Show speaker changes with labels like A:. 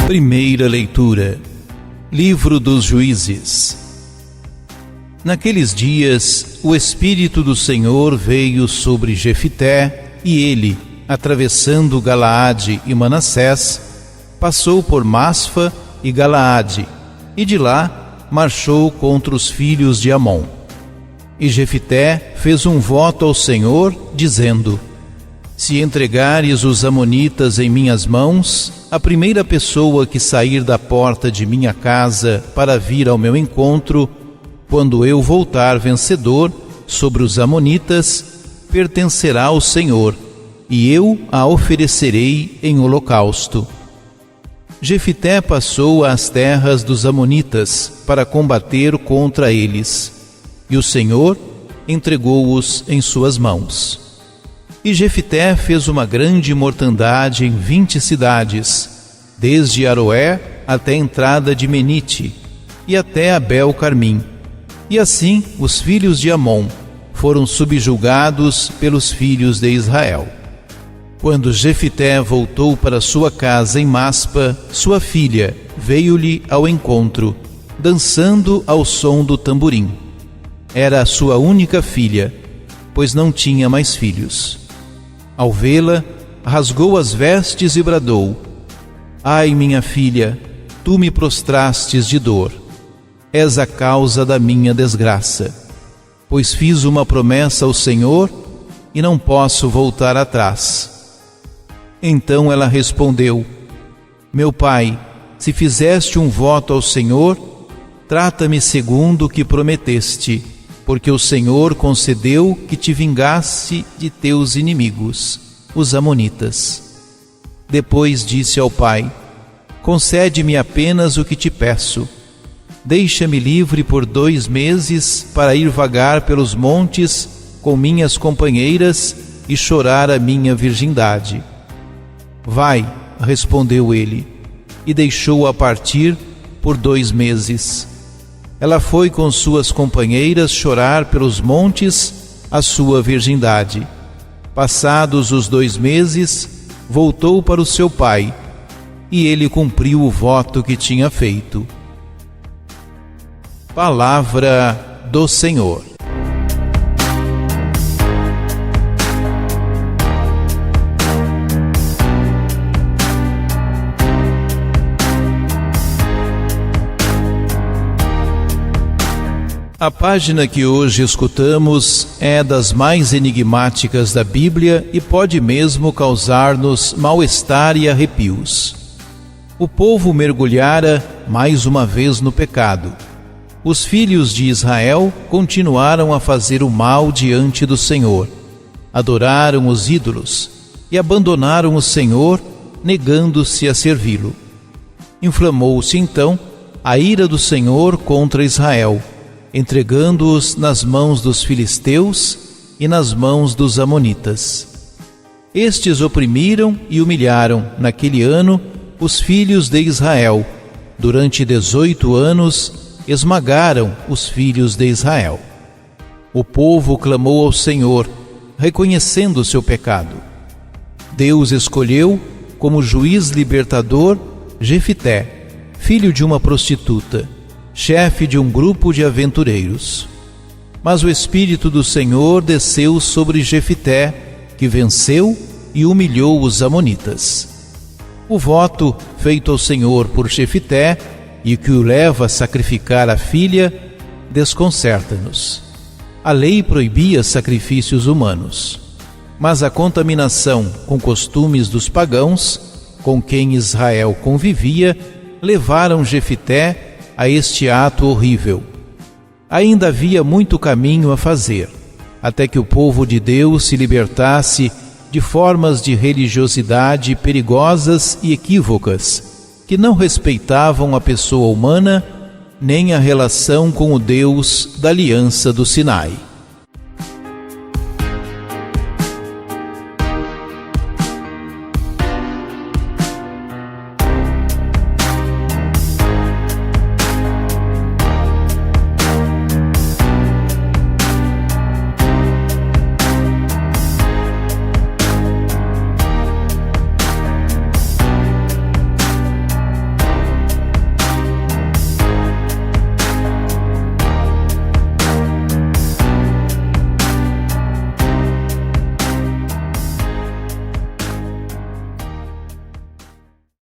A: Primeira leitura. Livro dos Juízes. Naqueles dias, o Espírito do Senhor veio sobre Jefité, e ele, atravessando Galaade e Manassés, passou por Masfa e Galaade, e de lá marchou contra os filhos de Amon. E Jefité fez um voto ao Senhor, dizendo: se entregares os amonitas em minhas mãos, a primeira pessoa que sair da porta de minha casa para vir ao meu encontro, quando eu voltar vencedor sobre os amonitas, pertencerá ao Senhor, e eu a oferecerei em holocausto. Jefité passou às terras dos amonitas para combater contra eles, e o Senhor entregou-os em suas mãos. E Jefité fez uma grande mortandade em 20 cidades, desde Aroé até a entrada de Menite, e até Abel-Carmim. E assim os filhos de Amon foram subjugados pelos filhos de Israel. Quando Jefité voltou para sua casa em Maspa, sua filha veio-lhe ao encontro, dançando ao som do tamborim. Era a sua única filha, pois não tinha mais filhos. Ao vê-la, rasgou as vestes e bradou: ai, minha filha, tu me prostrastes de dor. És a causa da minha desgraça, pois fiz uma promessa ao Senhor e não posso voltar atrás. Então ela respondeu: meu pai, se fizeste um voto ao Senhor, trata-me segundo o que prometeste, porque o Senhor concedeu que te vingasse de teus inimigos, os amonitas. Depois disse ao pai: concede-me apenas o que te peço. Deixa-me livre por 2 meses para ir vagar pelos montes com minhas companheiras e chorar a minha virgindade. Vai, respondeu ele, e deixou-a partir por 2 meses. Ela foi com suas companheiras chorar pelos montes a sua virgindade. Passados os 2 meses, voltou para o seu pai, e ele cumpriu o voto que tinha feito. Palavra do Senhor. A página que hoje escutamos é das mais enigmáticas da Bíblia e pode mesmo causar-nos mal-estar e arrepios. O povo mergulhara mais uma vez no pecado. Os filhos de Israel continuaram a fazer o mal diante do Senhor. Adoraram os ídolos e abandonaram o Senhor, negando-se a servi-lo. Inflamou-se então a ira do Senhor contra Israel, entregando-os nas mãos dos filisteus e nas mãos dos amonitas. Estes oprimiram e humilharam, naquele ano, os filhos de Israel. Durante 18 anos, esmagaram os filhos de Israel. O povo clamou ao Senhor, reconhecendo seu pecado. Deus escolheu como juiz libertador Jefité, filho de uma prostituta, chefe de um grupo de aventureiros. Mas o Espírito do Senhor desceu sobre Jefité, que venceu e humilhou os amonitas. O voto feito ao Senhor por Jefité, e que o leva a sacrificar a filha, desconcerta-nos. A lei proibia sacrifícios humanos, mas a contaminação com costumes dos pagãos, com quem Israel convivia, levaram Jefité a este ato horrível. Ainda havia muito caminho a fazer, até que o povo de Deus se libertasse de formas de religiosidade perigosas e equívocas, que não respeitavam a pessoa humana, nem a relação com o Deus da Aliança do Sinai.